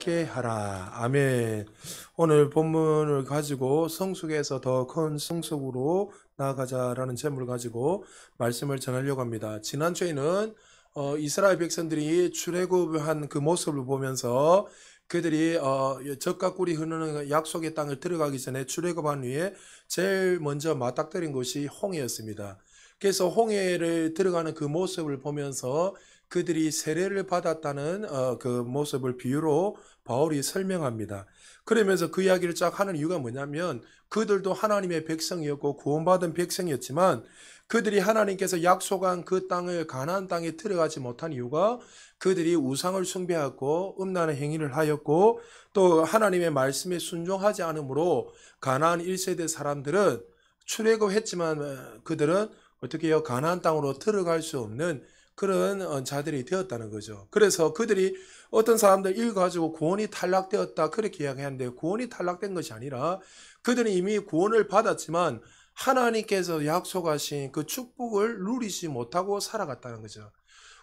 함께 하라. 아멘. 오늘 본문을 가지고 성숙에서 더 큰 성숙으로 나아가자라는 제목을 가지고 말씀을 전하려고 합니다. 지난주에는 이스라엘 백성들이 출애굽한 그 모습을 보면서 그들이 젖과 꿀이 흐르는 약속의 땅을 들어가기 전에 출애굽한 후에 제일 먼저 맞닥뜨린 것이 홍해였습니다. 그래서 홍해를 들어가는 그 모습을 보면서 그들이 세례를 받았다는 그 모습을 비유로 바울이 설명합니다. 그러면서 그 이야기를 쫙 하는 이유가 뭐냐면 그들도 하나님의 백성이었고 구원받은 백성이었지만 그들이 하나님께서 약속한 그 땅을 가나안 땅에 들어가지 못한 이유가 그들이 우상을 숭배하고 음란의 행위를 하였고 또 하나님의 말씀에 순종하지 않으므로 가나안 1세대 사람들은 출애굽했지만 그들은 어떻게 해요? 가나안 땅으로 들어갈 수 없는 그런 자들이 되었다는 거죠. 그래서 그들이 어떤 사람들 일 가지고 구원이 탈락되었다 그렇게 이야기하는데 구원이 탈락된 것이 아니라 그들은 이미 구원을 받았지만 하나님께서 약속하신 그 축복을 누리지 못하고 살아갔다는 거죠.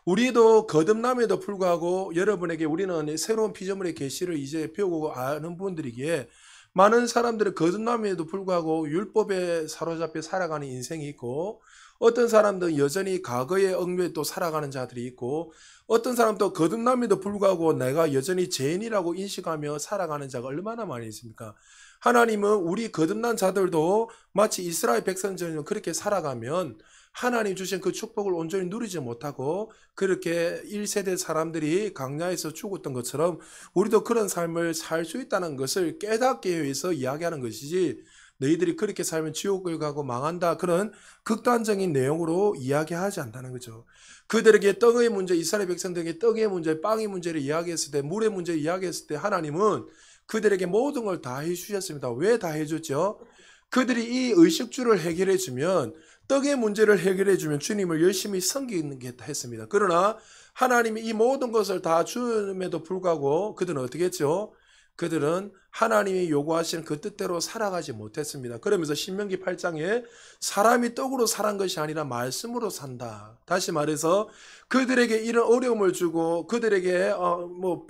우리도 거듭남에도 불구하고 여러분에게 우리는 새로운 피조물의 계시를 이제 배우고 아는 분들이기에 많은 사람들은 거듭남에도 불구하고 율법에 사로잡혀 살아가는 인생이 있고 어떤 사람들은 여전히 과거의 얽매여 또 살아가는 자들이 있고 어떤 사람도 거듭남에도 불구하고 내가 여전히 죄인이라고 인식하며 살아가는 자가 얼마나 많이 있습니까? 하나님은 우리 거듭난 자들도 마치 이스라엘 백성처럼 그렇게 살아가면 하나님 주신 그 축복을 온전히 누리지 못하고 그렇게 1세대 사람들이 광야에서 죽었던 것처럼 우리도 그런 삶을 살 수 있다는 것을 깨닫기 위해서 이야기하는 것이지 너희들이 그렇게 살면 지옥을 가고 망한다 그런 극단적인 내용으로 이야기하지 않다는 거죠. 그들에게 떡의 문제, 이스라엘 백성들에게 떡의 문제, 빵의 문제를 이야기했을 때 물의 문제를 이야기했을 때 하나님은 그들에게 모든 걸 다 해주셨습니다. 왜 다 해줬죠? 그들이 이 의식주를 해결해 주면 떡의 문제를 해결해 주면 주님을 열심히 섬기는 게 했습니다. 그러나 하나님이 이 모든 것을 다 주음에도 불구하고 그들은 어떻게 했죠? 그들은 하나님이 요구하시는 그 뜻대로 살아가지 못했습니다. 그러면서 신명기 8장에 사람이 떡으로 살한 것이 아니라 말씀으로 산다. 다시 말해서 그들에게 이런 어려움을 주고 그들에게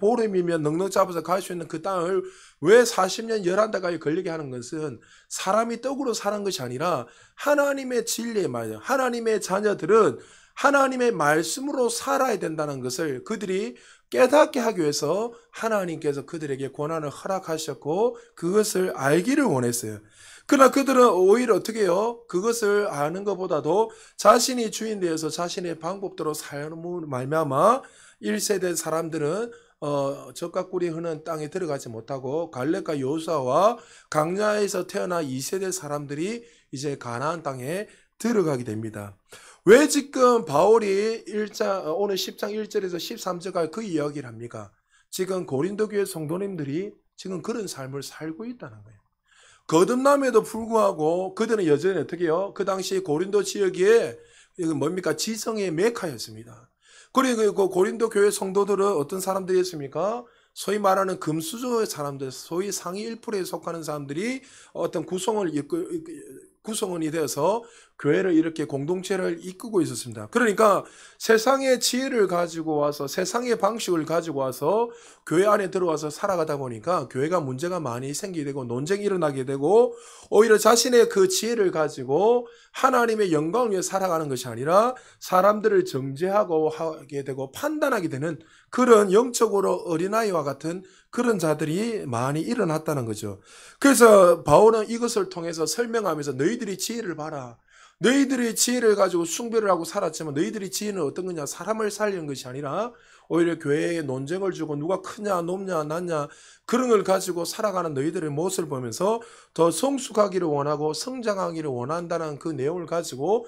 보름이면 넉넉 잡아서 갈 수 있는 그 땅을 왜 40년 11달까지 걸리게 하는 것은 사람이 떡으로 사는 것이 아니라 하나님의 진리의 말이에요. 하나님의 자녀들은 하나님의 말씀으로 살아야 된다는 것을 그들이 깨닫게 하기 위해서 하나님께서 그들에게 고난을 허락하셨고 그것을 알기를 원했어요. 그러나 그들은 오히려 어떻게 해요? 그것을 아는 것보다도 자신이 주인 되어서 자신의 방법대로 삶을 말미암아 1세대 사람들은 젖과 꿀이 흐르는 땅에 들어가지 못하고 갈렙과 여호수아와 광야에서 태어난 2세대 사람들이 이제 가나안 땅에 들어가게 됩니다. 왜 지금 바울이 오늘 10장 1절에서 13절까지 그 이야기를 합니까? 지금 고린도 교회 성도님들이 지금 그런 삶을 살고 있다는 거예요. 거듭남에도 불구하고 그들은 여전히 어떻게 해요? 그 당시 고린도 지역에 이건 뭡니까? 지성의 메카였습니다. 그리고 그 고린도 교회 성도들은 어떤 사람들이었습니까? 소위 말하는 금수저의 사람들, 소위 상위 1%에 속하는 사람들이 어떤 구성원이 되어서 교회를 이렇게 공동체를 이끌고 있었습니다. 그러니까 세상의 지혜를 가지고 와서 세상의 방식을 가지고 와서 교회 안에 들어와서 살아가다 보니까 교회가 문제가 많이 생기게 되고 논쟁이 일어나게 되고 오히려 자신의 그 지혜를 가지고 하나님의 영광을 위해 살아가는 것이 아니라 사람들을 정죄하고 하게 되고 판단하게 되는 그런 영적으로 어린아이와 같은 그런 자들이 많이 일어났다는 거죠. 그래서 바울은 이것을 통해서 설명하면서 너희들이 지혜를 봐라. 너희들이 지혜를 가지고 숭배를 하고 살았지만 너희들이 지혜는 어떤 거냐? 사람을 살리는 것이 아니라 오히려 교회에 논쟁을 주고 누가 크냐 높냐 낮냐 그런 걸 가지고 살아가는 너희들의 모습을 보면서 더 성숙하기를 원하고 성장하기를 원한다는 그 내용을 가지고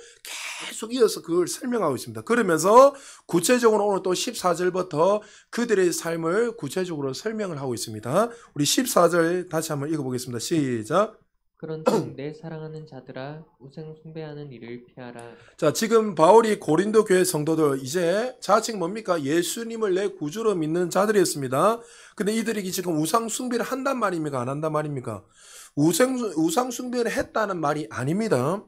계속 이어서 그걸 설명하고 있습니다. 그러면서 구체적으로 오늘 또 14절부터 그들의 삶을 구체적으로 설명을 하고 있습니다. 우리 14절 다시 한번 읽어보겠습니다. 시작. 그런즉 내 사랑하는 자들아 우상 숭배하는 일을 피하라. 자, 지금 바울이 고린도 교회 성도들 이제 자칭 뭡니까? 예수님을 내 구주로 믿는 자들이었습니다. 근데 이들이 지금 우상 숭배를 한단 말입니까? 안 한단 말입니까? 우상 숭배를 했다는 말이 아닙니다.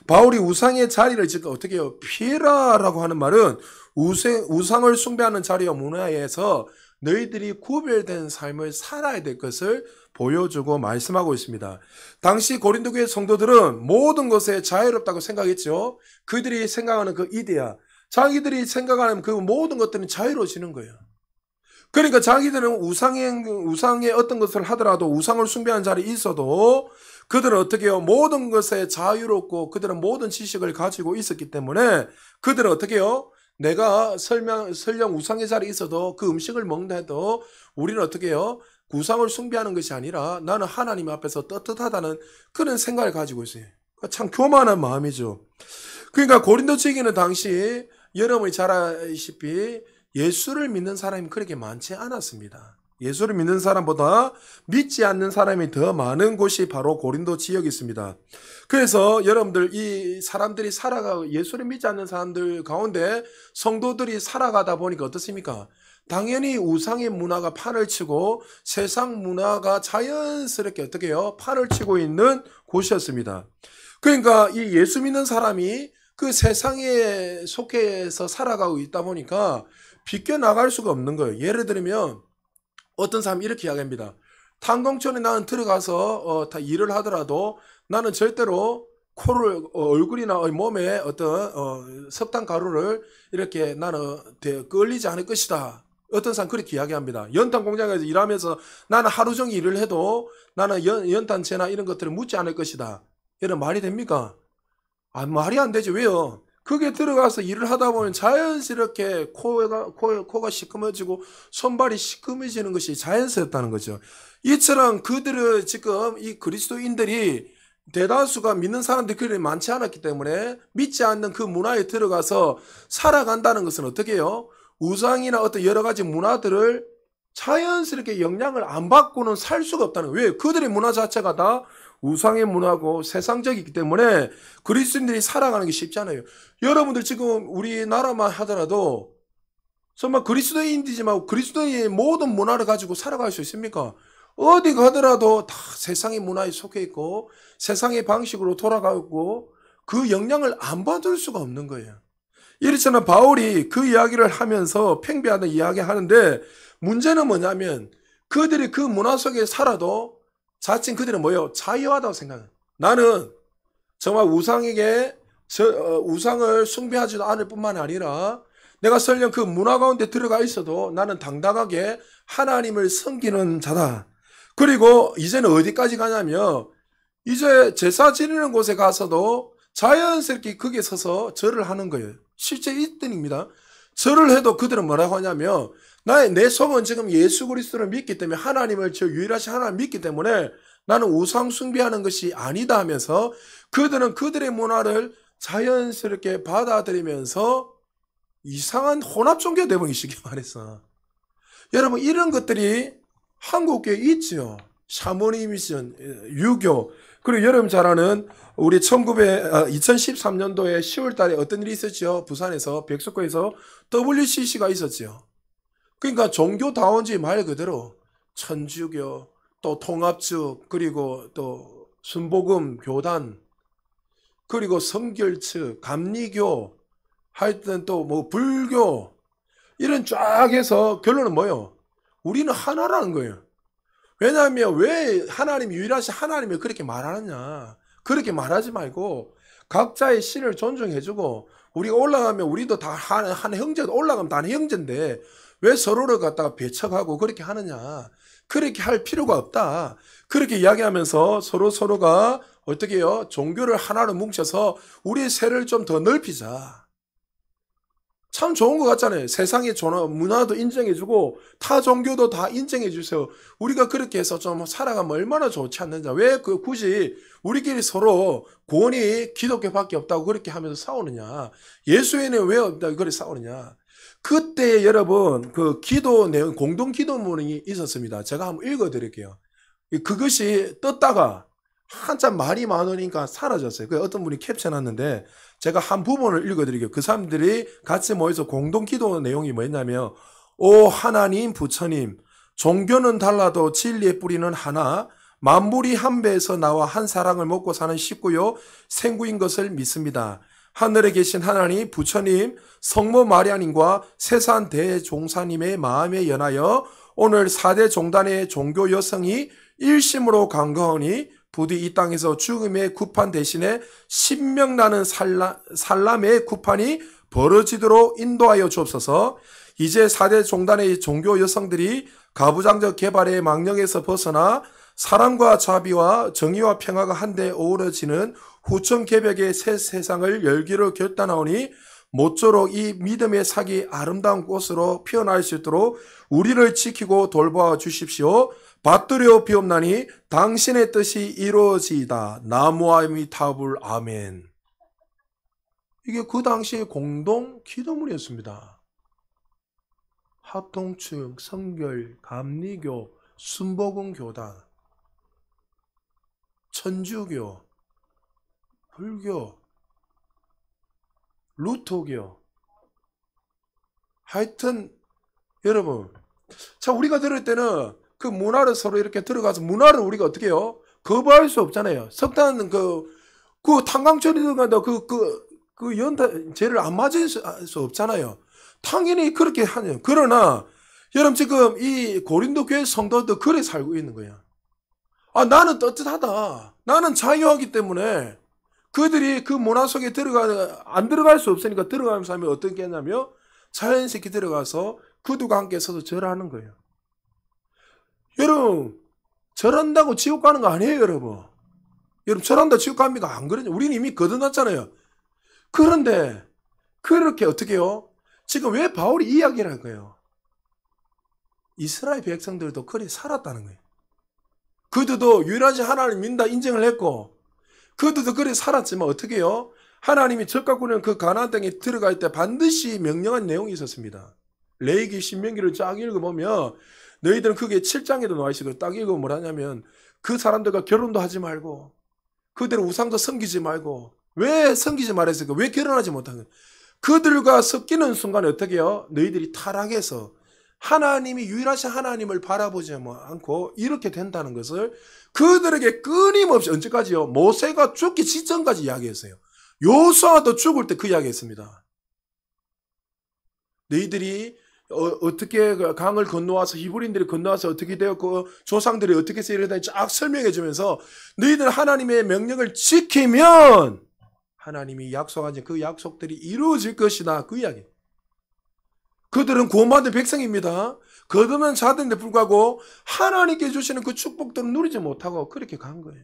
바울이 우상의 자리를 지금 어떻게 해요? 피해라라고 하는 말은 우상을 숭배하는 자리와 문화에서 너희들이 구별된 삶을 살아야 될 것을 보여주고 말씀하고 있습니다. 당시 고린도 교회 성도들은 모든 것에 자유롭다고 생각했죠. 그들이 생각하는 그 이데아, 자기들이 생각하는 그 모든 것들은 자유로워지는 거예요. 그러니까 자기들은 우상의 어떤 것을 하더라도 우상을 숭배하는 자리에 있어도 그들은 어떻게 해요? 모든 것에 자유롭고 그들은 모든 지식을 가지고 있었기 때문에 그들은 어떻게 해요? 내가 설령 우상의 자리에 있어도 그 음식을 먹는다 해도 우리는 어떻게 해요? 우상을 숭배하는 것이 아니라 나는 하나님 앞에서 떳떳하다는 그런 생각을 가지고 있어요. 참 교만한 마음이죠. 그러니까 고린도 지기는 당시 여러분이 잘 아시다시피 예수를 믿는 사람이 그렇게 많지 않았습니다. 예수를 믿는 사람보다 믿지 않는 사람이 더 많은 곳이 바로 고린도 지역이 있습니다. 그래서 여러분들 이 사람들이 살아가고 예수를 믿지 않는 사람들 가운데 성도들이 살아가다 보니까 어떻습니까? 당연히 우상의 문화가 판을 치고 세상 문화가 자연스럽게 어떻게 해요? 판을 치고 있는 곳이었습니다. 그러니까 이 예수 믿는 사람이 그 세상에 속해서 살아가고 있다 보니까 비껴나갈 수가 없는 거예요. 예를 들면 어떤 사람이 이렇게 이야기합니다. 탄광촌에 나는 들어가서 다 일을 하더라도 나는 절대로 코를 얼굴이나 몸에 어떤 석탄 가루를 이렇게 나는 끌리지 않을 것이다. 어떤 사람 그렇게 이야기합니다. 연탄 공장에서 일하면서 나는 하루 종일 일을 해도 나는 연탄재나 이런 것들을 묻지 않을 것이다. 이런 말이 됩니까? 말이 안 되지. 왜요? 그게 들어가서 일을 하다 보면 자연스럽게 코가 시커매지고 손발이 시커매지는 것이 자연스럽다는 거죠. 이처럼 그들은 지금 이 그리스도인들이 대다수가 믿는 사람들이 그리 많지 않았기 때문에 믿지 않는 그 문화에 들어가서 살아간다는 것은 어떻게 해요? 우상이나 어떤 여러 가지 문화들을 자연스럽게 영향을 안 받고는 살 수가 없다는 거예요. 왜? 그들의 문화 자체가 다 우상의 문화고 세상적이기 때문에 그리스도인들이 살아가는 게 쉽지 않아요. 여러분들 지금 우리나라만 하더라도 정말 그리스도인이지만 그리스도인의 모든 문화를 가지고 살아갈 수 있습니까? 어디 가더라도 다 세상의 문화에 속해 있고 세상의 방식으로 돌아가고 그 영향을 안 받을 수가 없는 거예요. 이렇잖아 바울이 그 이야기를 하면서 팽배하는 이야기 하는데 문제는 뭐냐면 그들이 그 문화 속에 살아도 자칭 그들은 뭐예요? 자유하다고 생각해요. 나는 정말 우상을 숭배하지도 않을 뿐만 아니라 내가 설령 그 문화 가운데 들어가 있어도 나는 당당하게 하나님을 섬기는 자다. 그리고 이제는 어디까지 가냐면 이제 제사 지내는 곳에 가서도 자연스럽게 거기에 서서 절을 하는 거예요. 실제 있던입니다. 절을 해도 그들은 뭐라고 하냐면 내 속은 지금 예수 그리스도를 믿기 때문에 하나님을 저 유일하신 하나님을 믿기 때문에 나는 우상 숭배하는 것이 아니다 하면서 그들은 그들의 문화를 자연스럽게 받아들이면서 이상한 혼합 종교 대목이 쉽게 말해서 여러분 이런 것들이 한국에 있죠. 샤머니즘, 유교 그리고 여러분 잘 아는 우리 2013년도에 10월 달에 어떤 일이 있었죠? 부산에서 백석고에서 WCC가 있었죠. 그러니까 종교다원주의 말 그대로 천주교 또 통합측 그리고 또 순복음 교단 그리고 성결측 감리교 하여튼 또 뭐 불교 이런 쫙 해서 결론은 뭐예요? 우리는 하나라는 거예요. 왜냐하면 왜 하나님 유일하신 하나님을 그렇게 말하느냐. 그렇게 말하지 말고 각자의 신을 존중해주고 우리가 올라가면 우리도 다 한 형제도 올라가면 다 한 형제인데 왜 서로를 갖다가 배척하고 그렇게 하느냐. 그렇게 할 필요가 없다. 그렇게 이야기하면서 서로가 어떻게 해요? 종교를 하나로 뭉쳐서 우리의 세를 좀 더 넓히자. 참 좋은 것 같잖아요. 세상의 문화도 인정해주고 타 종교도 다 인정해주세요. 우리가 그렇게 해서 좀 살아가면 얼마나 좋지 않느냐. 왜 굳이 우리끼리 서로 구원이 기독교밖에 없다고 그렇게 하면서 싸우느냐. 예수에는 왜 없다고 그렇게 싸우느냐. 그때 여러분 그 기도 내용 공동 기도문이 있었습니다. 제가 한번 읽어드릴게요. 그것이 떴다가 한참 말이 많으니까 사라졌어요. 그 어떤 분이 캡처해놨는데 제가 한 부분을 읽어드릴게요. 그 사람들이 같이 모여서 공동 기도 내용이 뭐였냐면 오 하나님 부처님 종교는 달라도 진리의 뿌리는 하나 만물이 한 배에서 나와 한 사랑을 먹고 사는 식구요 생구인 것을 믿습니다. 하늘에 계신 하나님, 부처님, 성모 마리아님과 세산 대종사님의 마음에 연하여 오늘 4대 종단의 종교 여성이 일심으로 간구하오니 부디 이 땅에서 죽음의 구판 대신에 신명나는 살람의 구판이 벌어지도록 인도하여 주옵소서. 이제 4대 종단의 종교 여성들이 가부장적 개발의 망령에서 벗어나 사랑과 자비와 정의와 평화가 한데 어우러지는 후천개벽의 새 세상을 열기로 결단하오니 모쪼록 이 믿음의 sak이 아름다운 꽃으로 피어날 수 있도록 우리를 지키고 돌보아 주십시오. 받들여 비옵나니 당신의 뜻이 이루어지이다. 나무아미타불 아멘. 이게 그 당시의 공동 기도문이었습니다. 합동층, 성결, 감리교, 순복음교단, 천주교, 불교, 루터교. 하여튼 여러분, 자, 우리가 들을 때는 그 문화를 서로 이렇게 들어가서 문화를 우리가 어떻게 해요? 거부할 수 없잖아요. 석탄은 그 탄광철이 들어간다 그 연타 죄를 안 맞을 수 없잖아요. 당연히 그렇게 하네요. 그러나 여러분 지금 이 고린도 교회 성도도 그래 살고 있는 거야. 아, 나는 떳떳하다. 나는 자유하기 때문에 그들이 그 문화 속에 안 들어갈 수 없으니까 들어가면서 하면 어떻게 했냐면 자연스럽게 들어가서 그들과 함께 서서 절하는 거예요. 여러분, 절한다고 지옥 가는 거 아니에요, 여러분. 여러분, 절한다 지옥 갑니까? 안 그러죠. 우리는 이미 거듭났잖아요. 그런데 그렇게 어떻게 해요? 지금 왜 바울이 이야기를 할 거예요? 이스라엘 백성들도 그리 살았다는 거예요. 그들도 유일하신 하나님 믿는다 인정을 했고 그들도 그리 살았지만 어떻게 해요? 하나님이 적과 꾸는 그 가나안 땅에 들어갈 때 반드시 명령한 내용이 있었습니다. 레위기 신명기를 쫙 읽어보면 너희들은 그게 7장에도 나와 있어요. 딱 읽으면 뭐라냐면 그 사람들과 결혼도 하지 말고 그들의 우상도 섬기지 말고. 왜 섬기지 말했을까? 왜 결혼하지 못한 거야? 그들과 섞이는 순간에 어떻게 해요? 너희들이 타락해서 하나님이 유일하신 하나님을 바라보지 않고 이렇게 된다는 것을 그들에게 끊임없이 언제까지요? 모세가 죽기 직전까지 이야기했어요. 요수아도 죽을 때 그 이야기했습니다. 너희들이 어떻게 강을 건너와서 히브리인들이 건너와서 어떻게 되었고 조상들이 어떻게 해서 이러다니 쫙 설명해 주면서 너희들 하나님의 명령을 지키면 하나님이 약속하신 그 약속들이 이루어질 것이다. 그 이야기. 그들은 구원받은 백성입니다. 거듭난 자들인데 불구하고 하나님께 주시는 그 축복들을 누리지 못하고 그렇게 간 거예요.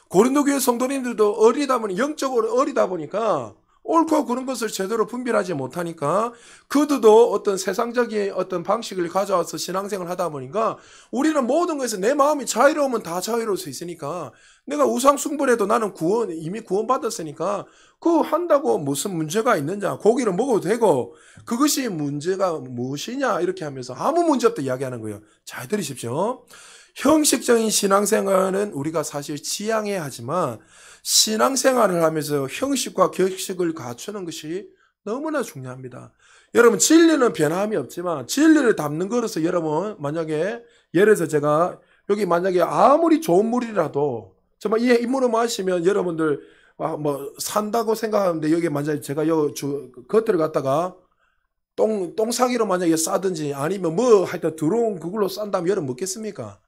고린도 교회 성도님들도 어리다 보니 영적으로 어리다 보니까 옳고 그런 것을 제대로 분별하지 못하니까 그들도 어떤 세상적인 어떤 방식을 가져와서 신앙생활을 하다 보니까 우리는 모든 것에서 내 마음이 자유로우면 다 자유로울 수 있으니까 내가 우상 숭배해도 나는 이미 구원받았으니까 그거 한다고 무슨 문제가 있느냐, 고기를 먹어도 되고 그것이 문제가 무엇이냐 이렇게 하면서 아무 문제 없다 이야기하는 거예요. 잘 들으십시오. 형식적인 신앙생활은 우리가 사실 지향해야 하지만 신앙생활을 하면서 형식과 격식을 갖추는 것이 너무나 중요합니다. 여러분 진리는 변함이 없지만 진리를 담는 거로서 여러분 만약에 예를 들어서 제가 여기 만약에 아무리 좋은 물이라도 정말 이 물을 마시면 여러분들 뭐 산다고 생각하는데 여기 만약에 제가 겉을 갖다가 똥사기로 만약에 싸든지 아니면 뭐 하여튼 들어온 그걸로 싼다면 여러분 먹겠습니까?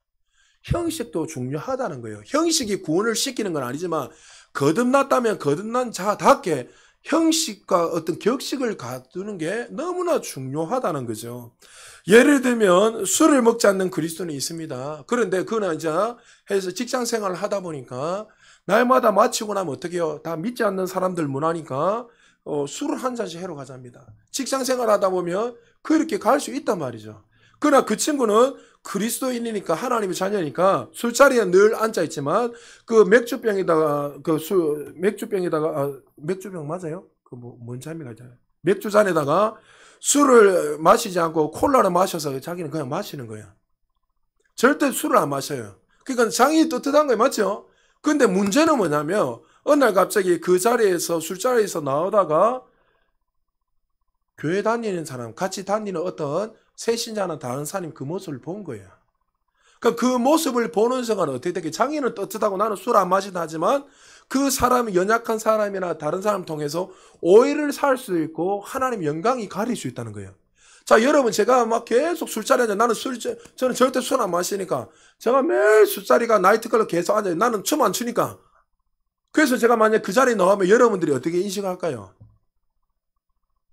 형식도 중요하다는 거예요. 형식이 구원을 시키는 건 아니지만 거듭났다면 거듭난 자답게 형식과 어떤 격식을 갖추는 게 너무나 중요하다는 거죠. 예를 들면 술을 먹지 않는 그리스도인이 있습니다. 그런데 그는 이제 해서 직장 생활을 하다 보니까 날마다 마치고 나면 어떻게 해요? 다 믿지 않는 사람들 문화니까 술을 한 잔씩 해러 가자입니다. 직장 생활 하다 보면 그렇게 갈 수 있단 말이죠. 그러나 그 친구는 그리스도인이니까 하나님의 자녀니까 술자리에 늘 앉아 있지만 그 맥주병에다가 맥주병 맞아요? 그 뭔 잔입니까? 맥주 잔에다가 술을 마시지 않고 콜라를 마셔서 자기는 그냥 마시는 거야. 절대 술을 안 마셔요. 그러니까 장이 떳떳한 거예요. 맞죠? 근데 문제는 뭐냐면 어느 날 갑자기 그 자리에서 술자리에서 나오다가 교회 다니는 사람, 같이 다니는 어떤 새신자나 다른 사람이 그 모습을 본 거예요. 그러니까 그 모습을 보는 순간 어떻게 되게 장인은 떳떳하고 나는 술 안 마신다 하지만 그 사람이 연약한 사람이나 다른 사람 통해서 오해를 살 수 있고 하나님 영광이 가릴 수 있다는 거예요. 자, 여러분, 제가 막 계속 술자리 앉아. 저는 절대 술 안 마시니까. 제가 매일 술자리가 나이트클럽 계속 앉아요. 나는 춤 안 추니까. 그래서 제가 만약 그 자리에 나오면 여러분들이 어떻게 인식할까요?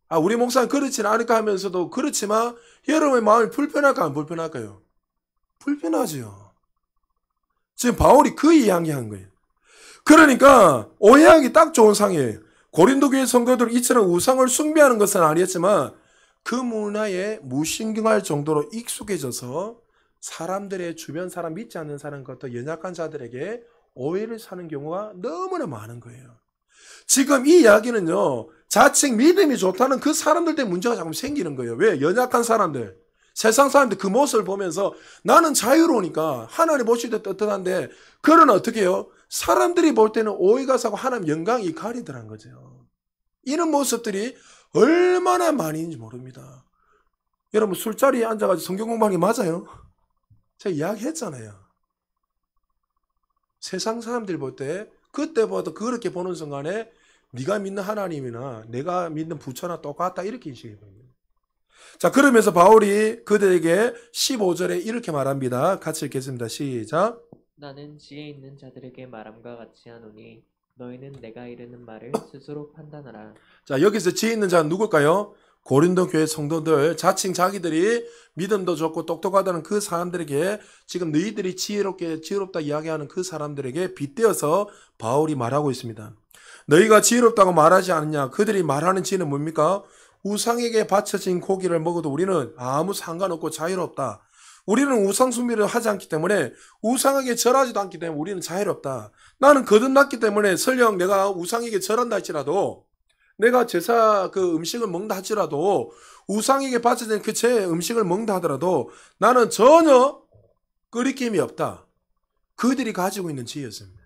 아, 우리 목사는 그렇지는 않을까 하면서도 그렇지만 여러분의 마음이 불편할까 안 불편할까요? 불편하지요. 지금 바울이 그 이야기한 거예요. 그러니까 오해하기 딱 좋은 상이에요. 고린도 교회 성도들 이처럼 우상을 숭배하는 것은 아니었지만 그 문화에 무신경할 정도로 익숙해져서 사람들의 주변 사람 믿지 않는 사람 것도 연약한 자들에게 오해를 사는 경우가 너무나 많은 거예요. 지금 이 이야기는요, 자칭 믿음이 좋다는 그 사람들 때문에 문제가 자꾸 생기는 거예요. 왜? 연약한 사람들, 세상 사람들 그 모습을 보면서 나는 자유로우니까 하나님 보실 때 떳떳한데 그러나 어떻게 해요? 사람들이 볼 때는 오해가 사고 하나님 영광이 가리더란 거죠. 이런 모습들이 얼마나 많이 있는지 모릅니다. 여러분 술자리에 앉아가지고 성경 공부하는 게 맞아요? 제가 이야기했잖아요. 세상 사람들 볼 때 그때보다 그렇게 보는 순간에 네가 믿는 하나님이나 내가 믿는 부처나 똑같다 이렇게 인식해 봅니다. 자, 그러면서 바울이 그들에게 15절에 이렇게 말합니다. 같이 읽겠습니다. 시작. 나는 지혜 있는 자들에게 말함과 같이 하노니 너희는 내가 이르는 말을 스스로 판단하라. 자, 여기서 지혜 있는 자는 누굴까요? 고린도 교회 성도들, 자칭 자기들이 믿음도 좋고 똑똑하다는 그 사람들에게 지금 너희들이 지혜롭다 이야기하는 그 사람들에게 빗대어서 바울이 말하고 있습니다. 너희가 지혜롭다고 말하지 않느냐? 그들이 말하는 지혜는 뭡니까? 우상에게 바쳐진 고기를 먹어도 우리는 아무 상관없고 자유롭다. 우리는 우상 숭배를 하지 않기 때문에 우상에게 절하지도 않기 때문에 우리는 자유롭다. 나는 거듭났기 때문에 설령 내가 우상에게 절한다 할지라도 내가 제사 그 음식을 먹는다 할지라도 우상에게 바쳐진 그 제 음식을 먹는다 하더라도 나는 전혀 끄리낌이 없다. 그들이 가지고 있는 지혜였습니다.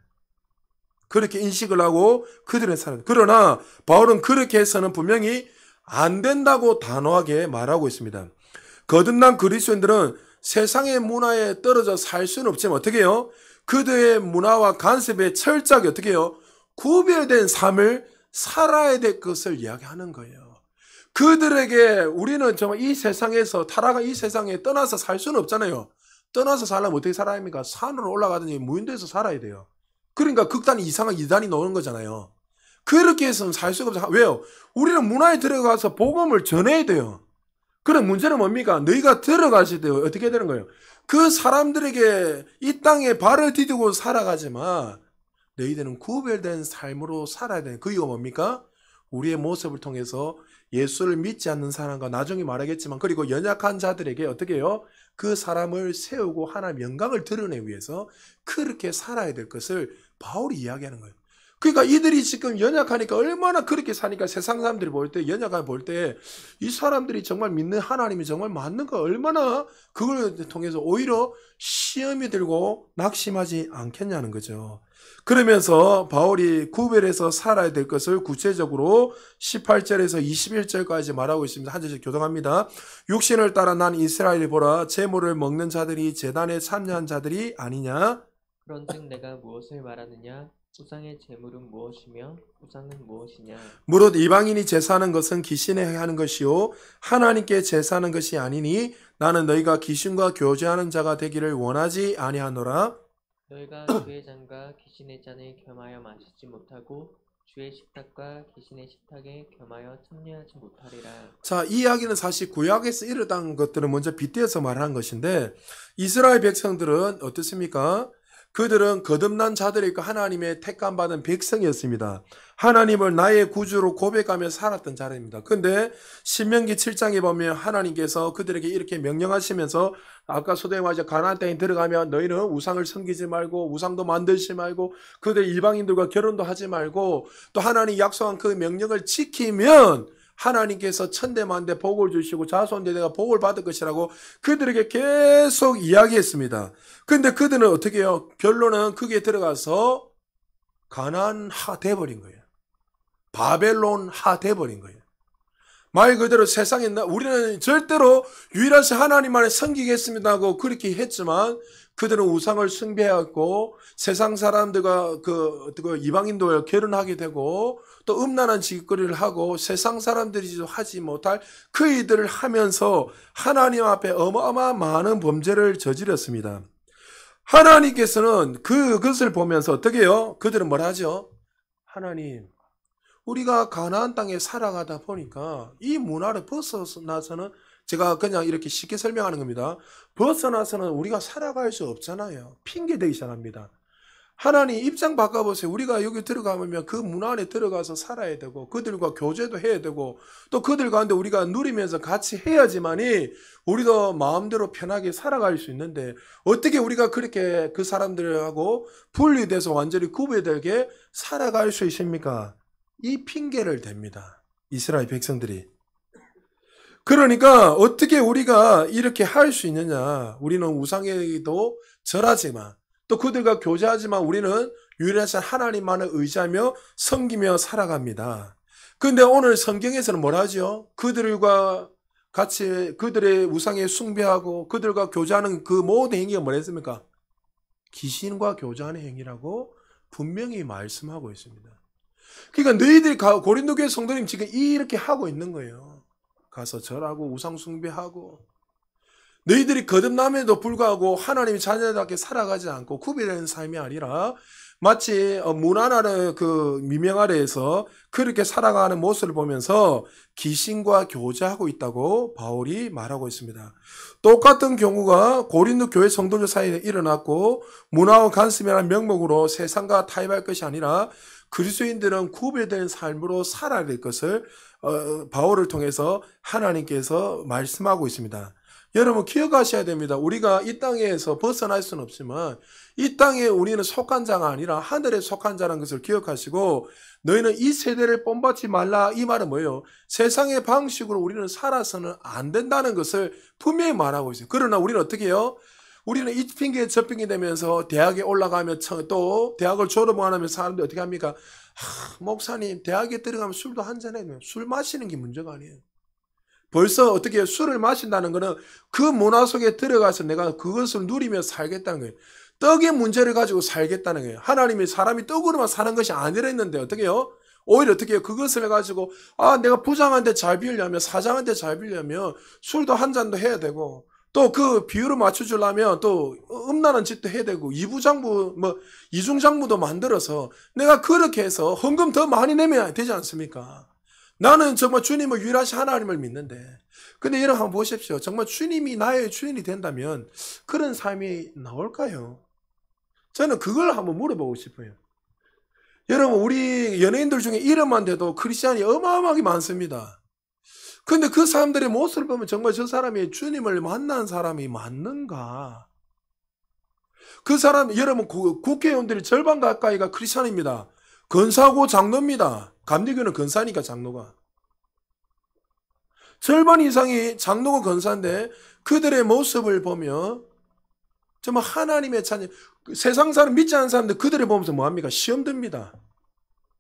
그렇게 인식을 하고 그들은 살았다. 그러나 바울은 그렇게 해서는 분명히 안 된다고 단호하게 말하고 있습니다. 거듭난 그리스도인들은 세상의 문화에 떨어져 살 수는 없지만 어떻게 해요? 그들의 문화와 간섭에 철저하게 어떻게 해요? 구별된 삶을 살아야 될 것을 이야기하는 거예요. 그들에게 우리는 정말 이 세상에서 타락한 이 세상에 떠나서 살 수는 없잖아요. 떠나서 살려면 어떻게 살아야 합니까? 산으로 올라가든지 무인도에서 살아야 돼요. 그러니까 극단이 이상한 이단이 나오는 거잖아요. 그렇게 해서는 살 수가 없어요. 왜요? 우리는 문화에 들어가서 복음을 전해야 돼요. 그럼 문제는 뭡니까? 너희가 들어가실 때 어떻게 되는 거예요? 그 사람들에게 이 땅에 발을 디디고 살아가지만 너희들은 구별된 삶으로 살아야 되는 그 이유가 뭡니까? 우리의 모습을 통해서 예수를 믿지 않는 사람과 나중에 말하겠지만 그리고 연약한 자들에게 어떻게 해요? 그 사람을 세우고 하나님의 영광을 드러내기 위해서 그렇게 살아야 될 것을 바울이 이야기하는 거예요. 그러니까 이들이 지금 연약하니까 얼마나 그렇게 사니까 세상 사람들이 볼 때 연약하게 볼 때 이 사람들이 정말 믿는 하나님이 정말 맞는가 얼마나 그걸 통해서 오히려 시험이 들고 낙심하지 않겠냐는 거죠. 그러면서 바울이 구별해서 살아야 될 것을 구체적으로 18절에서 21절까지 말하고 있습니다. 한 절씩 교정합니다. 육신을 따라 난 이스라엘이 보라 제물을 먹는 자들이 제단에 참여한 자들이 아니냐. 그런즉 내가 무엇을 말하느냐? 우상의 제물은 무엇이며 우상은 무엇이냐? 무릇 이방인이 제사하는 것은 귀신에 하는 것이요 하나님께 제사하는 것이 아니니 나는 너희가 귀신과 교제하는 자가 되기를 원하지 아니하노라. 너희가 주의 잔과 귀신의 잔을 겸하여 마시지 못하고 주의 식탁과 귀신의 식탁에 겸하여 참여하지 못하리라. 자, 이 이야기는 사실 구약에서 일어난 것들은 먼저 빗대어서 말하는 것인데 이스라엘 백성들은 어떻습니까? 그들은 거듭난 자들이고 하나님의 택감받은 백성이었습니다. 하나님을 나의 구주로 고백하며 살았던 자들입니다. 근데 신명기 7장에 보면 하나님께서 그들에게 이렇게 명령하시면서 아까 소도에 말하자 가나안 땅에 들어가면 너희는 우상을 섬기지 말고 우상도 만들지 말고 그들 이방인들과 결혼도 하지 말고 또 하나님 약속한 그 명령을 지키면 하나님께서 천대만대 복을 주시고 자손대대가 복을 받을 것이라고 그들에게 계속 이야기했습니다. 근데 그들은 어떻게 해요? 결론은 그게 들어가서 가나안하 돼버린 거예요. 바벨론하 돼버린 거예요. 말 그대로 세상에 우리는 절대로 유일하신 하나님만을 섬기겠습니다 하고 그렇게 했지만 그들은 우상을 숭배하고 세상 사람들과 그 이방인도 결혼하게 되고 또 음란한 짓거리를 하고 세상 사람들이 하지 못할 그 일들을 하면서 하나님 앞에 어마어마한 많은 범죄를 저질렀습니다. 하나님께서는 그것을 보면서 어떻게 해요? 그들은 뭘 하죠? 하나님, 우리가 가나안 땅에 살아가다 보니까 이 문화를 벗어나서는 제가 그냥 이렇게 쉽게 설명하는 겁니다. 벗어나서는 우리가 살아갈 수 없잖아요. 핑계대기 시작합니다. 하나님 입장 바꿔보세요. 우리가 여기 들어가면 그 문화 안에 들어가서 살아야 되고 그들과 교제도 해야 되고 또 그들 가운데 우리가 누리면서 같이 해야지만이 우리도 마음대로 편하게 살아갈 수 있는데 어떻게 우리가 그렇게 그 사람들하고 분리돼서 완전히 구별되게 살아갈 수 있습니까? 이 핑계를 댑니다. 이스라엘 백성들이. 그러니까 어떻게 우리가 이렇게 할 수 있느냐. 우리는 우상에도 절하지만 또 그들과 교제하지만 우리는 유일하신 하나님만을 의지하며 섬기며 살아갑니다. 그런데 오늘 성경에서는 뭐라 하죠? 그들과 같이 그들의 우상에 숭배하고 그들과 교제하는 그 모든 행위가 뭐라 했습니까? 귀신과 교제하는 행위라고 분명히 말씀하고 있습니다. 그러니까 너희들이 고린도 교회 성도님 지금 이렇게 하고 있는 거예요. 가서 절하고 우상 숭배하고 너희들이 거듭남에도 불구하고 하나님의 자녀답게 살아가지 않고 구별되는 삶이 아니라 마치 문화라는 그 미명 아래에서 그렇게 살아가는 모습을 보면서 귀신과 교제하고 있다고 바울이 말하고 있습니다. 똑같은 경우가 고린도 교회 성도들 사이에 일어났고 문화와 간섭이라는 명목으로 세상과 타협할 것이 아니라 그리스도인들은 구별된 삶으로 살아야 될 것을 바울을 통해서 하나님께서 말씀하고 있습니다. 여러분 기억하셔야 됩니다. 우리가 이 땅에서 벗어날 수는 없지만 이 땅에 우리는 속한 자가 아니라 하늘에 속한 자라는 것을 기억하시고 너희는 이 세대를 본받지 말라. 이 말은 뭐예요? 세상의 방식으로 우리는 살아서는 안 된다는 것을 분명히 말하고 있어요. 그러나 우리는 어떻게 해요? 우리는 이 핑계 저 핑계 되면서 대학에 올라가면 또 대학을 졸업 안 하면 사람들이 어떻게 합니까? 목사님 대학에 들어가면 술도 한잔해요. 술 마시는 게 문제가 아니에요. 벌써 어떻게 술을 마신다는 것은 그 문화 속에 들어가서 내가 그것을 누리며 살겠다는 거예요. 떡의 문제를 가지고 살겠다는 거예요. 하나님이 사람이 떡으로만 사는 것이 아니라 했는데 어떻게 해요? 오히려 어떻게 해요? 그것을 가지고 내가 부장한테 잘 빌려면 사장한테 잘 빌려면 술도 한 잔도 해야 되고 또 그 비율을 맞춰주려면 또 음란한 짓도 해야 되고 이부장부 이중장부도 만들어서 내가 그렇게 해서 헌금 더 많이 내면 되지 않습니까? 나는 정말 주님을 유일하신 하나님을 믿는데 근데 여러분 한번 보십시오. 정말 주님이 나의 주인이 된다면 그런 삶이 나올까요? 저는 그걸 한번 물어보고 싶어요. 여러분 우리 연예인들 중에 이름만 돼도 크리스찬이 어마어마하게 많습니다. 근데 그 사람들의 모습을 보면 정말 저 사람이 주님을 만난 사람이 맞는가? 그 사람 여러분 국회의원들이 절반 가까이가 크리스찬입니다. 건사고 장로입니다. 감리교는 건사니까 장로가. 절반 이상이 장로고 건사인데 그들의 모습을 보면 정말 하나님의 자녀, 세상 사람 믿지 않는 사람들 그들을 보면서 뭐합니까? 시험 듭니다.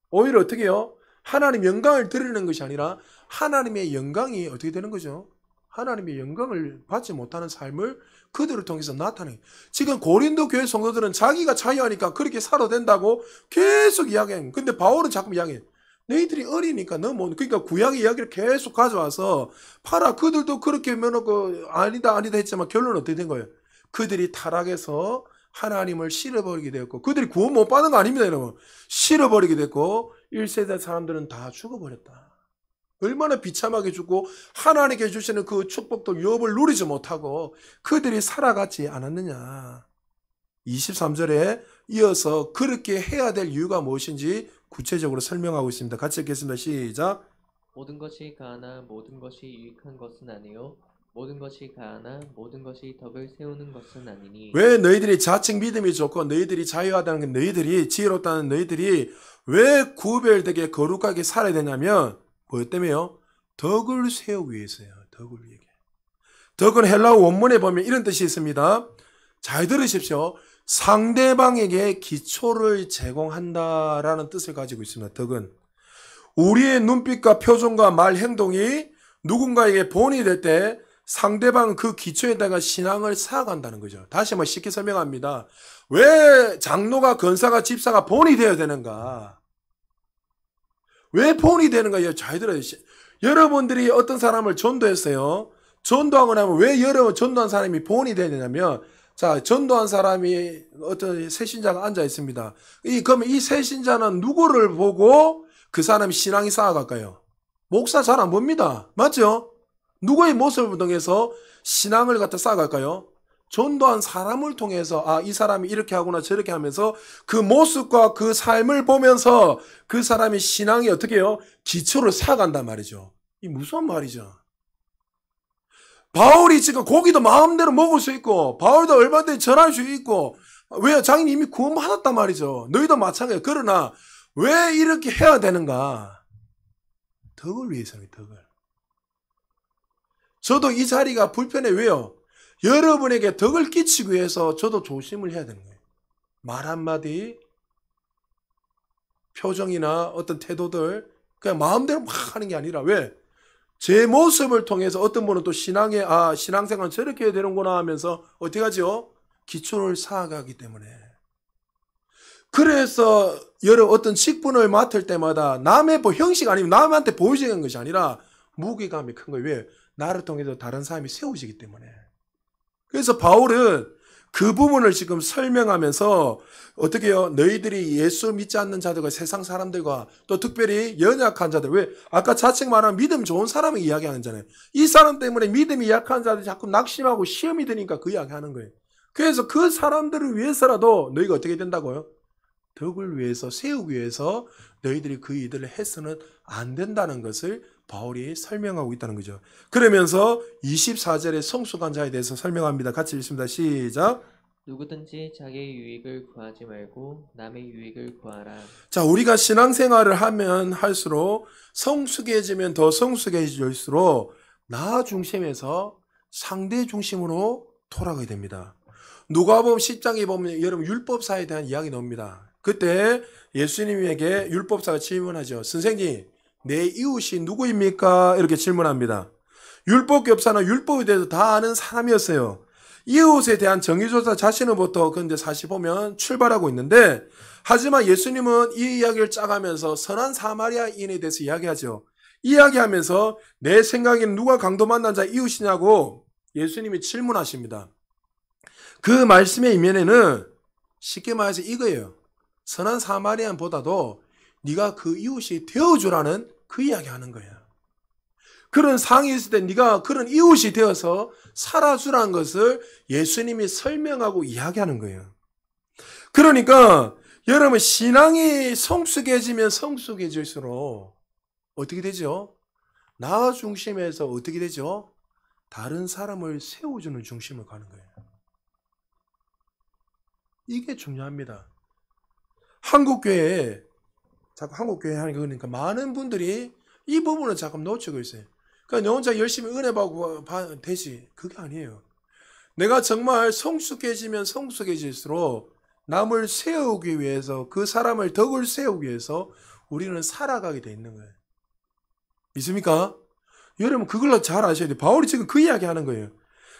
오히려 어떻게 해요? 하나님 영광을 드리는 것이 아니라 하나님의 영광이 어떻게 되는 거죠? 하나님의 영광을 받지 못하는 삶을 그들을 통해서 나타내요. 지금 고린도 교회 성도들은 자기가 자유하니까 그렇게 살아도 된다고 계속 이야기해요. 근데 바울은 자꾸 이야기해요. 너희들이 어리니까 그러니까 구약의 이야기를 계속 가져와서 팔아. 그들도 그렇게 면하고 아니다 했지만 결론은 어떻게 된 거예요? 그들이 타락해서 하나님을 실어버리게 되었고 그들이 구원 못 받은 거 아닙니다 여러분. 실어버리게 됐고 1세대 사람들은 다 죽어버렸다. 얼마나 비참하게 죽고 하나님께 주시는 그 축복도 유업을 누리지 못하고 그들이 살아가지 않았느냐. 23절에 이어서 그렇게 해야 될 이유가 무엇인지 구체적으로 설명하고 있습니다. 같이 읽겠습니다. 시작. 모든 것이 가하나 모든 것이 유익한 것은 아니요 모든 것이 가하나 모든 것이 덕을 세우는 것은 아니니. 왜 너희들이 자칭 믿음이 좋고 너희들이 자유하다는 게 너희들이 지혜롭다는 너희들이 왜 구별되게 거룩하게 살아야 되냐면 뭐 때문에요? 덕을 세우기 위해서요. 덕을 위해. 덕은 헬라어 원문에 보면 이런 뜻이 있습니다. 잘 들으십시오. 상대방에게 기초를 제공한다라는 뜻을 가지고 있습니다. 덕은 우리의 눈빛과 표정과 말 행동이 누군가에게 본이 될 때 상대방 그 기초에다가 신앙을 쌓아간다는 거죠. 다시 한번 쉽게 설명합니다. 왜 장로가, 권사가, 집사가 본이 되어야 되는가? 왜 본이 되는가? 잘 들어요. 여러분들이 어떤 사람을 전도했어요. 전도하고 나면 왜 여러분 전도한 사람이 본이 되야 되냐면, 자, 전도한 사람이 어떤 새신자가 앉아 있습니다. 그러면 이 새신자는 누구를 보고 그 사람이 신앙이 쌓아갈까요? 목사 잘 안 봅니다. 맞죠? 누구의 모습을 통해서 신앙을 갖다 쌓아갈까요? 전도한 사람을 통해서, 아, 이 사람이 이렇게 하구나 저렇게 하면서 그 모습과 그 삶을 보면서 그 사람의 신앙이 어떻게 해요? 기초를 쌓아간단 말이죠. 이 무서운 말이죠. 바울이 지금 고기도 마음대로 먹을 수 있고, 바울도 얼마든지 전할 수 있고, 왜요? 자기는 이미 구원받았단 말이죠. 너희도 마찬가지예요. 그러나 왜 이렇게 해야 되는가? 덕을 위해서는 덕을. 저도 이 자리가 불편해. 왜요? 여러분에게 덕을 끼치기 위해서 저도 조심을 해야 되는 거예요. 말 한마디, 표정이나 어떤 태도들, 그냥 마음대로 막 하는 게 아니라, 왜? 제 모습을 통해서 어떤 분은 또 신앙생활은 저렇게 해야 되는구나 하면서 어떻게 하죠? 기초를 쌓아가기 때문에. 그래서 어떤 직분을 맡을 때마다 남의 형식 아니면 남한테 보여지는 것이 아니라 무게감이 큰 거예요. 왜? 나를 통해서 다른 사람이 세워지기 때문에. 그래서 바울은 그 부분을 지금 설명하면서 어떻게 해요? 너희들이 예수 믿지 않는 자들과 세상 사람들과 또 특별히 연약한 자들, 왜? 아까 자책 말하는 믿음 좋은 사람을 이야기하는 잖아요. 이 사람 때문에 믿음이 약한 자들이 자꾸 낙심하고 시험이 드니까 그 이야기 하는 거예요. 그래서 그 사람들을 위해서라도 너희가 어떻게 된다고요? 덕을 위해서, 세우기 위해서 너희들이 그 일들을 해서는 안 된다는 것을 바울이 설명하고 있다는 거죠. 그러면서 24절에 성숙한 자에 대해서 설명합니다. 같이 읽습니다. 시작. 누구든지 자기의 유익을 구하지 말고 남의 유익을 구하라. 자, 우리가 신앙생활을 하면 할수록 성숙해지면 더 성숙해질수록 나 중심에서 상대 중심으로 돌아가게 됩니다. 누가복음 10장에 보면 여러분 율법사에 대한 이야기 나옵니다. 그때 예수님에게 율법사가 질문하죠. 선생님, 내 이웃이 누구입니까? 이렇게 질문합니다. 율법교사는 율법에 대해서 다 아는 사람이었어요. 이웃에 대한 정의조사 자신으로부터 그런데 사실 보면 출발하고 있는데, 하지만 예수님은 이 이야기를 짜가면서 선한 사마리아인에 대해서 이야기하죠. 이야기하면서 내 생각에는 누가 강도 만난 자 이웃이냐고 예수님이 질문하십니다. 그 말씀의 이면에는 쉽게 말해서 이거예요. 선한 사마리아인보다도 네가 그 이웃이 되어주라는 그 이야기하는 거야. 그런 상황이 있을 때 네가 그런 이웃이 되어서 살아주라는 것을 예수님이 설명하고 이야기하는 거예요. 그러니까 여러분 신앙이 성숙해지면 성숙해질수록 어떻게 되죠? 나 중심에서 어떻게 되죠? 다른 사람을 세워주는 중심을 가는 거예요. 이게 중요합니다. 한국교회에 자꾸 한국교회 하는 거니까 많은 분들이 이 부분을 자꾸 놓치고 있어요. 그러니까 너 혼자 열심히 은혜 받고 되지. 그게 아니에요. 내가 정말 성숙해지면 성숙해질수록 남을 세우기 위해서 그 사람을 덕을 세우기 위해서 우리는 살아가게 돼 있는 거예요. 믿습니까? 여러분 그걸 잘 아셔야 돼요. 바울이 지금 그 이야기 하는 거예요.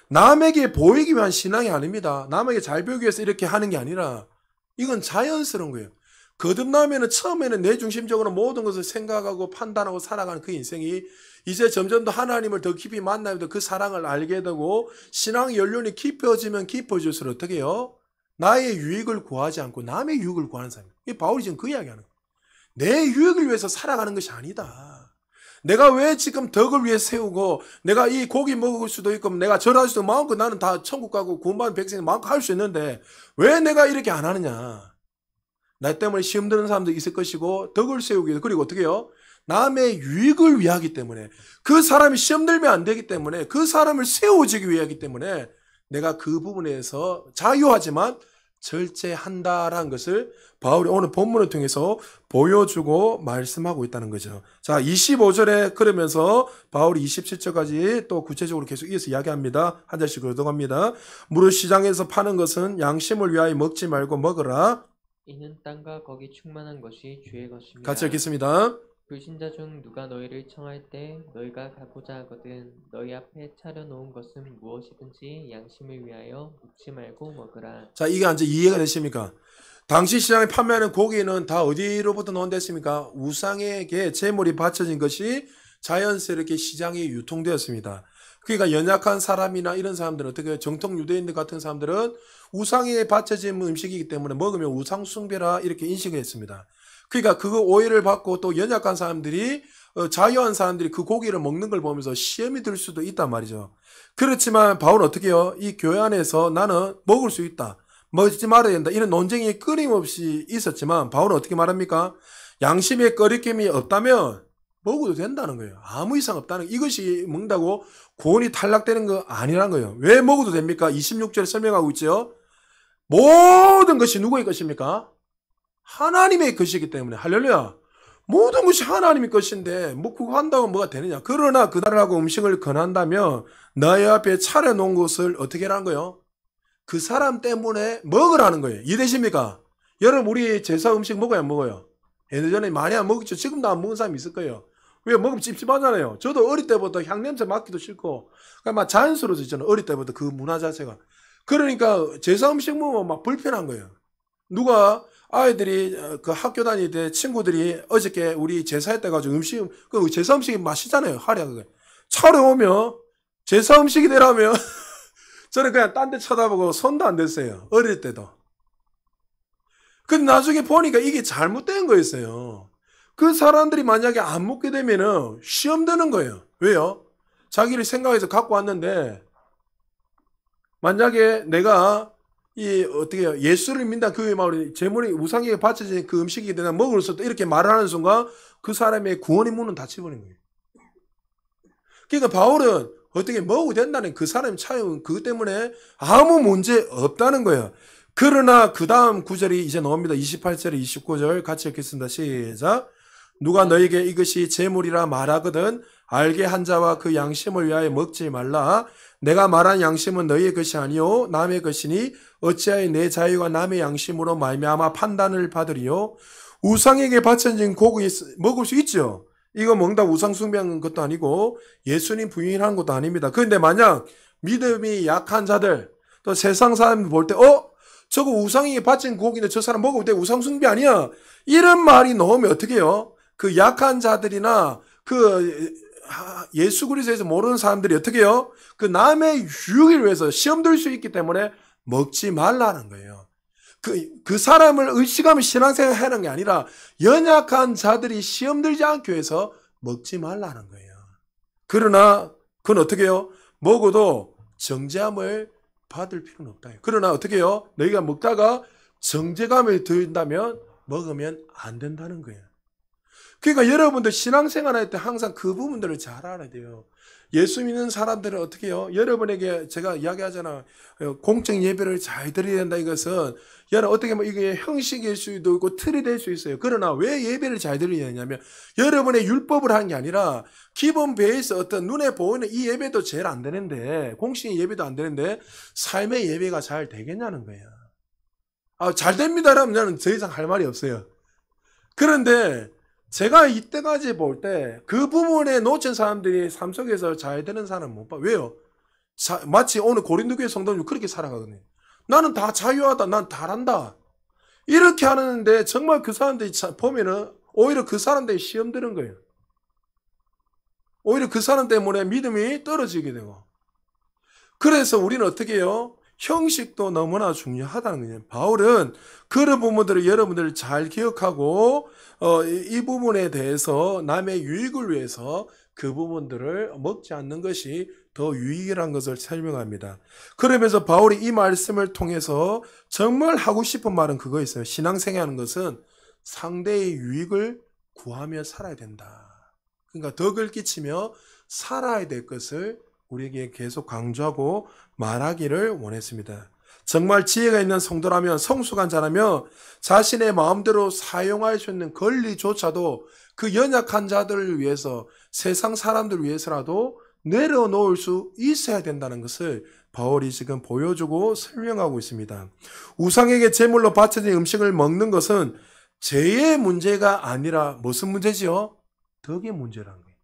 남에게 보이기 위한 신앙이 아닙니다. 남에게 잘 보이기 위해서 이렇게 하는 게 아니라 이건 자연스러운 거예요. 거듭나면은 처음에는 내 중심적으로 모든 것을 생각하고 판단하고 살아가는 그 인생이 이제 점점 더 하나님을 더 깊이 만나면서 그 사랑을 알게 되고 신앙 연륜이 깊어지면 깊어질수록 어떻게 해요? 나의 유익을 구하지 않고 남의 유익을 구하는 사람이에요. 이 바울이 지금 그 이야기하는 거예요. 내 유익을 위해서 살아가는 것이 아니다. 내가 왜 지금 덕을 위해 세우고 내가 이 고기 먹을 수도 있고 내가 절할 수도 마음껏 나는 다 천국 가고 구원받은 백성이 마음껏 할 수 있는데 왜 내가 이렇게 안 하느냐. 나 때문에 시험 드는 사람도 있을 것이고 덕을 세우기 위해서 그리고 어떻게 해요? 남의 유익을 위하기 때문에 그 사람이 시험 들면 안 되기 때문에 그 사람을 세워주기 위하기 때문에 내가 그 부분에서 자유하지만 절제한다라는 것을 바울이 오늘 본문을 통해서 보여주고 말씀하고 있다는 거죠. 자, 25절에 그러면서 바울이 27절까지 또 구체적으로 계속 이어서 이야기합니다. 한 절씩 교독합니다. 무릇 시장에서 파는 것은 양심을 위하여 먹지 말고 먹으라. 이는 땅과 거기 충만한 것이 주의 것입니다. 같이 읽겠습니다. 불신자 중 누가 너희를 청할 때 너희가 가고자 하거든 너희 앞에 차려놓은 것은 무엇이든지 양심을 위하여 묻지 말고 먹으라. 자, 이게 이제 이해가 되십니까? 당시 시장에 판매하는 고기는 다 어디로부터 나온댔습니까? 우상에게 제물이 바쳐진 것이 자연스럽게 시장에 유통되었습니다. 그러니까 연약한 사람이나 이런 사람들은 어떻게 정통 유대인들 같은 사람들은 우상에 바쳐진 음식이기 때문에 먹으면 우상 숭배라 이렇게 인식했습니다. 그러니까 그 오해를 받고 또 연약한 사람들이 자유한 사람들이 그 고기를 먹는 걸 보면서 시험이 들 수도 있단 말이죠. 그렇지만 바울은 어떻게 해요? 이 교회 안에서 나는 먹을 수 있다. 먹지 말아야 된다. 이런 논쟁이 끊임없이 있었지만 바울은 어떻게 말합니까? 양심에 거리낌이 없다면 먹어도 된다는 거예요. 아무 이상 없다는 거예요. 이것이 먹는다고 구원이 탈락되는 거 아니라는 거예요. 왜 먹어도 됩니까? 26절에 설명하고 있죠. 모든 것이 누구의 것입니까? 하나님의 것이기 때문에. 할렐루야. 모든 것이 하나님의 것인데 뭐 그거 한다고 뭐가 되느냐. 그러나 그달하고 음식을 권한다면 너희 앞에 차려놓은 것을 어떻게 하라는 거예요? 그 사람 때문에 먹으라는 거예요. 이해되십니까? 여러분 우리 제사 음식 먹어야 안 먹어요? 예전에 많이 안 먹었죠. 지금도 안 먹은 사람이 있을 거예요. 왜? 먹으면 찝찝하잖아요. 저도 어릴 때부터 향냄새 맡기도 싫고 그러니까 막 자연스러워지잖아요. 어릴 때부터 그 문화 자체가. 그러니까 제사 음식 먹으면 막 불편한 거예요. 누가 아이들이 그 학교 다닐 때 친구들이 어저께 우리 제사했다 가지고 음식 그 제사 음식이 맛있잖아요. 화려하게. 차려오면 제사 음식이 되라면 저는 그냥 딴 데 쳐다보고 손도 안 댔어요. 어릴 때도. 근데 나중에 보니까 이게 잘못된 거였어요. 그 사람들이 만약에 안 먹게 되면은 시험 드는 거예요. 왜요? 자기를 생각해서 갖고 왔는데 만약에 내가 이 어떻게 해요? 예수를 믿다 그 마을에 제물이 우상에게 바쳐진 그 음식이 되나 먹을 수 없다 이렇게 말하는 순간 그 사람의 구원의 문은 닫혀버린 거예요. 그러니까 바울은 어떻게 먹어도 된다는 그 사람이 차용 그것 때문에 아무 문제 없다는 거예요. 그러나 그 다음 구절이 이제 나옵니다. 28절 29절 같이 읽겠습니다. 시작. 누가 너에게 이것이 제물이라 말하거든 알게 한 자와 그 양심을 위하여 먹지 말라. 내가 말한 양심은 너희의 것이 아니요 남의 것이니 어찌하여 내 자유가 남의 양심으로 말미암아 판단을 받으리요. 우상에게 바쳐진 고기 먹을 수 있죠. 이거 먹는다 우상 숭배하는 것도 아니고 예수님 부인하는 것도 아닙니다. 그런데 만약 믿음이 약한 자들 또 세상 사람 볼 때 저거 우상에게 바친 고기인데 저 사람 먹어도 돼 우상 숭배 아니야 이런 말이 나오면 어떻게 해요? 그 약한 자들이나 그 예수 그리스도에서 모르는 사람들이 어떻게 해요? 그 남의 유익을 위해서 시험 들 수 있기 때문에 먹지 말라는 거예요. 그 사람을 의식하면 신앙생활 하는 게 아니라 연약한 자들이 시험 들지 않기 위해서 먹지 말라는 거예요. 그러나 그건 어떻게 해요? 먹어도 정죄함을 받을 필요는 없다. 그러나 어떻게 해요? 너희가 먹다가 정죄감을 든다면 먹으면 안 된다는 거예요. 그러니까 여러분들 신앙생활 할 때 항상 그 부분들을 잘 알아야 돼요. 예수 믿는 사람들은 어떻게 해요? 여러분에게 제가 이야기하잖아. 공적 예배를 잘 드려야 된다 이것은 여러분 어떻게 보면 이게 형식일 수도 있고 틀이 될 수 있어요. 그러나 왜 예배를 잘 드려야 되냐면 여러분의 율법을 하는 게 아니라 기본 베이스 어떤 눈에 보이는 이 예배도 제일 안 되는데 공식 예배도 안 되는데 삶의 예배가 잘 되겠냐는 거예요. 잘 됩니다라면 나는 더 이상 할 말이 없어요. 그런데 제가 이때까지 볼 때 그 부분에 놓친 사람들이 삶 속에서 잘 되는 사람은 못 봐. 왜요? 마치 오늘 고린도교회 성도님 그렇게 살아가거든요. 나는 다 자유하다. 난 잘한다. 이렇게 하는데 정말 그 사람들이 보면은 오히려 그 사람들이 시험 드는 거예요. 오히려 그 사람 때문에 믿음이 떨어지게 되고. 그래서 우리는 어떻게 해요? 형식도 너무나 중요하다는 거예요. 바울은 그런 부분들을 여러분들 잘 기억하고 이 부분에 대해서 남의 유익을 위해서 그 부분들을 먹지 않는 것이 더 유익이라는 것을 설명합니다. 그러면서 바울이 이 말씀을 통해서 정말 하고 싶은 말은 그거 있어요. 신앙생활하는 것은 상대의 유익을 구하며 살아야 된다. 그러니까 덕을 끼치며 살아야 될 것을 우리에게 계속 강조하고 말하기를 원했습니다. 정말 지혜가 있는 성도라면 성숙한 자라면 자신의 마음대로 사용할 수 있는 권리조차도 그 연약한 자들을 위해서 세상 사람들을 위해서라도 내려놓을 수 있어야 된다는 것을 바울이 지금 보여주고 설명하고 있습니다. 우상에게 제물로 바쳐진 음식을 먹는 것은 죄의 문제가 아니라 무슨 문제지요? 덕의 문제라는 거예요.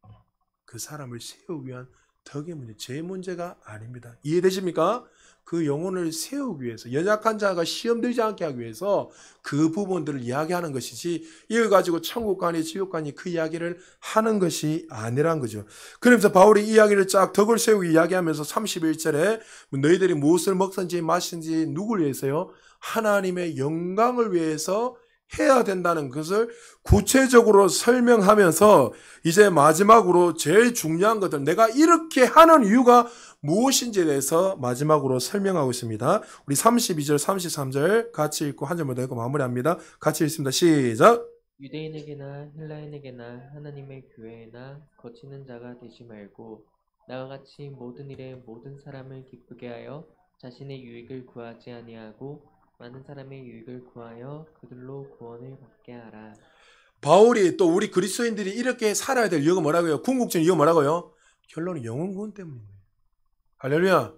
그 사람을 세우기 위한 덕의 문제, 제 문제가 아닙니다. 이해되십니까? 그 영혼을 세우기 위해서, 연약한 자가 시험 들지 않게 하기 위해서 그 부분들을 이야기하는 것이지, 이걸 가지고 천국 가니 지옥 가니 그 이야기를 하는 것이 아니란 거죠. 그러면서 바울이 이야기를 쫙 덕을 세우기 이야기하면서 31절에 너희들이 무엇을 먹든지 마시든지 누구를 위해서요? 하나님의 영광을 위해서 해야 된다는 것을 구체적으로 설명하면서 이제 마지막으로 제일 중요한 것들, 내가 이렇게 하는 이유가 무엇인지에 대해서 마지막으로 설명하고 있습니다. 우리 32절, 33절 같이 읽고 한 절만 더 읽고 마무리합니다. 같이 읽습니다. 시작! 유대인에게나 헬라인에게나 하나님의 교회에나 거치는 자가 되지 말고 나와 같이 모든 일에 모든 사람을 기쁘게 하여 자신의 유익을 구하지 아니하고 많은 사람의 유익을 구하여 그들로 구원을 받게 하라. 바울이 또 우리 그리스도인들이 이렇게 살아야 될 이유가 뭐라고요? 궁극적인 이유가 뭐라고요? 결론은 영혼 구원 때문입니다. 할렐루야.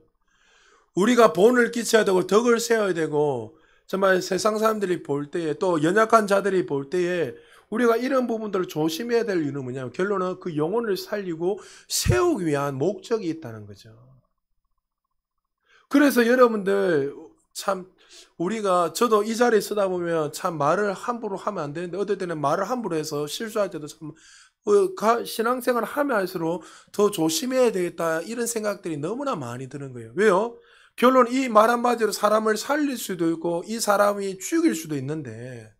우리가 본을 끼쳐야 되고 덕을 세워야 되고 정말 세상 사람들이 볼 때에 또 연약한 자들이 볼 때에 우리가 이런 부분들을 조심해야 될 이유는 뭐냐면 결론은 그 영혼을 살리고 세우기 위한 목적이 있다는 거죠. 그래서 여러분들 참 우리가 저도 이 자리에 쓰다 보면 참 말을 함부로 하면 안 되는데 어떨 때는 말을 함부로 해서 실수할 때도 참 신앙생활을 하면 할수록 더 조심해야 되겠다 이런 생각들이 너무나 많이 드는 거예요. 왜요? 결론 이 말 한마디로 사람을 살릴 수도 있고 이 사람이 죽일 수도 있는데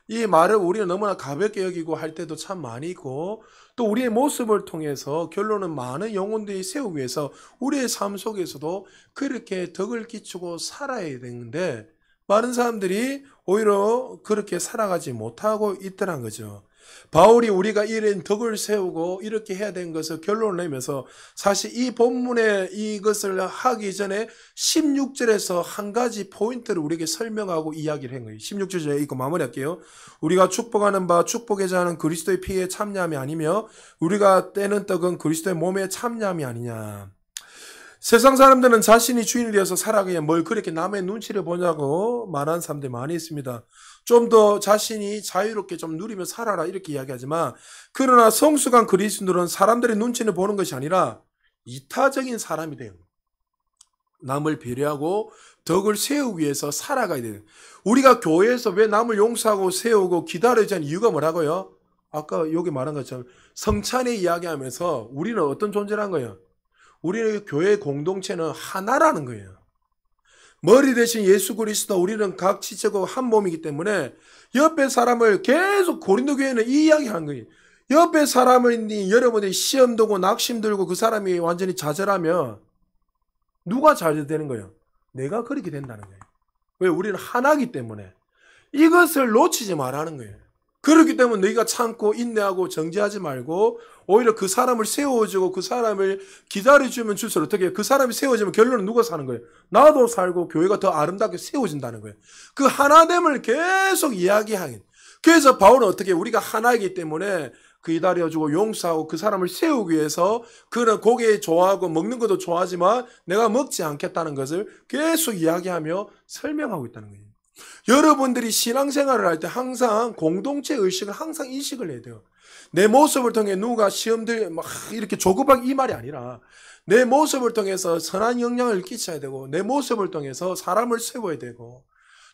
이 말을 우리는 너무나 가볍게 여기고 할 때도 참 많이 있고 또 우리의 모습을 통해서 결론은 많은 영혼들이 세우기 위해서 우리의 삶 속에서도 그렇게 덕을 끼치고 살아야 되는데 많은 사람들이 오히려 그렇게 살아가지 못하고 있더란 거죠. 바울이 우리가 이런 덕을 세우고 이렇게 해야 되는 것을 결론을 내면서 사실 이 본문에 이것을 하기 전에 16절에서 한 가지 포인트를 우리에게 설명하고 이야기를 한 거예요. 16절에 이거 마무리할게요. 우리가 축복하는 바 축복의 자는 그리스도의 피에 참여함이 아니며 우리가 떼는 떡은 그리스도의 몸에 참여함이 아니냐. 세상 사람들은 자신이 주인이 되어서 살아가야 뭘 그렇게 남의 눈치를 보냐고 말하는 사람들이 많이 있습니다. 좀 더 자신이 자유롭게 좀 누리며 살아라 이렇게 이야기하지만 그러나 성숙한 그리스도인들은 사람들의 눈치를 보는 것이 아니라 이타적인 사람이 돼요. 남을 배려하고 덕을 세우기 위해서 살아가야 돼요. 우리가 교회에서 왜 남을 용서하고 세우고 기다려야 하는 이유가 뭐라고요? 아까 여기 말한 것처럼 성찬에 이야기하면서 우리는 어떤 존재란 거예요? 우리의 교회 공동체는 하나라는 거예요. 머리 대신 예수 그리스도 우리는 각 지체고 한 몸이기 때문에 옆에 사람을 계속 고린도 교회는 이 이야기하는 거예요. 옆에 사람을 여러분들이 시험 두고 낙심 들고 그 사람이 완전히 좌절하면 누가 좌절되는 거예요? 내가 그렇게 된다는 거예요. 왜? 우리는 하나이기 때문에 이것을 놓치지 말라는 거예요. 그렇기 때문에 너희가 참고 인내하고 정죄하지 말고 오히려 그 사람을 세워주고 그 사람을 기다려주면 줄수록 어떻게 해요? 그 사람이 세워지면 결론은 누가 사는 거예요? 나도 살고 교회가 더 아름답게 세워진다는 거예요. 그 하나됨을 계속 이야기하는. 그래서 바울은 어떻게 해요? 우리가 하나이기 때문에 기다려주고 용서하고 그 사람을 세우기 위해서 그는 고기 좋아하고 먹는 것도 좋아하지만 내가 먹지 않겠다는 것을 계속 이야기하며 설명하고 있다는 거예요. 여러분들이 신앙생활을 할 때 항상 공동체 의식을 항상 인식을 해야 돼요. 내 모습을 통해 누가 시험들 막 이렇게 조급하게 이 말이 아니라 내 모습을 통해서 선한 영향을 끼쳐야 되고 내 모습을 통해서 사람을 세워야 되고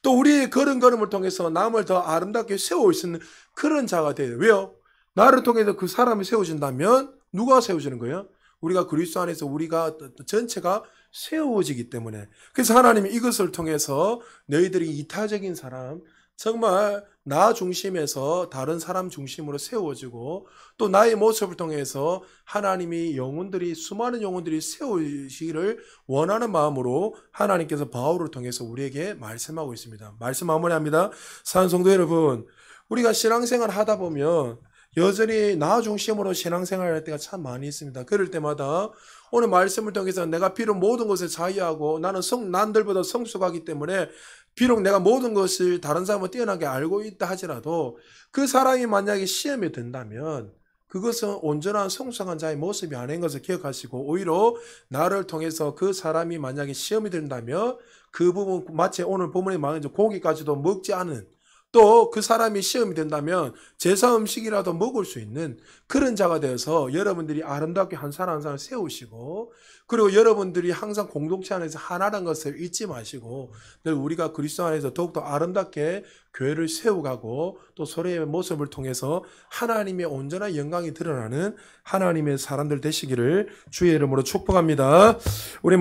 또 우리의 걸음걸음을 통해서 남을 더 아름답게 세울 수 있는 그런 자가 돼야 돼요. 왜요? 나를 통해서 그 사람이 세워진다면 누가 세워지는 거예요? 우리가 그리스도 안에서 우리가 전체가 세워지기 때문에 그래서 하나님이 이것을 통해서 너희들이 이타적인 사람 정말 나 중심에서 다른 사람 중심으로 세워지고 또 나의 모습을 통해서 하나님이 영혼들이 수많은 영혼들이 세우시기를 원하는 마음으로 하나님께서 바울을 통해서 우리에게 말씀하고 있습니다. 말씀 마무리합니다. 사랑하는 성도 여러분, 우리가 신앙생활 하다 보면 여전히 나 중심으로 신앙생활을 할 때가 참 많이 있습니다. 그럴 때마다 오늘 말씀을 통해서 내가 비록 모든 것을 자유하고 나는 남들보다 성숙하기 때문에 비록 내가 모든 것을 다른 사람은 뛰어나게 알고 있다 하지라도 그 사람이 만약에 시험에 든다면 그것은 온전한 성숙한 자의 모습이 아닌 것을 기억하시고 오히려 나를 통해서 그 사람이 만약에 시험이 든다면 그 부분 마치 오늘 본문에 말한 고기까지도 먹지 않은 또 그 사람이 시험이 된다면 제사 음식이라도 먹을 수 있는 그런 자가 되어서 여러분들이 아름답게 한 사람 한 사람 세우시고, 그리고 여러분들이 항상 공동체 안에서 하나라는 것을 잊지 마시고 늘 우리가 그리스도 안에서 더욱더 아름답게 교회를 세워가고 또 서로의 모습을 통해서 하나님의 온전한 영광이 드러나는 하나님의 사람들 되시기를 주의 이름으로 축복합니다. 우리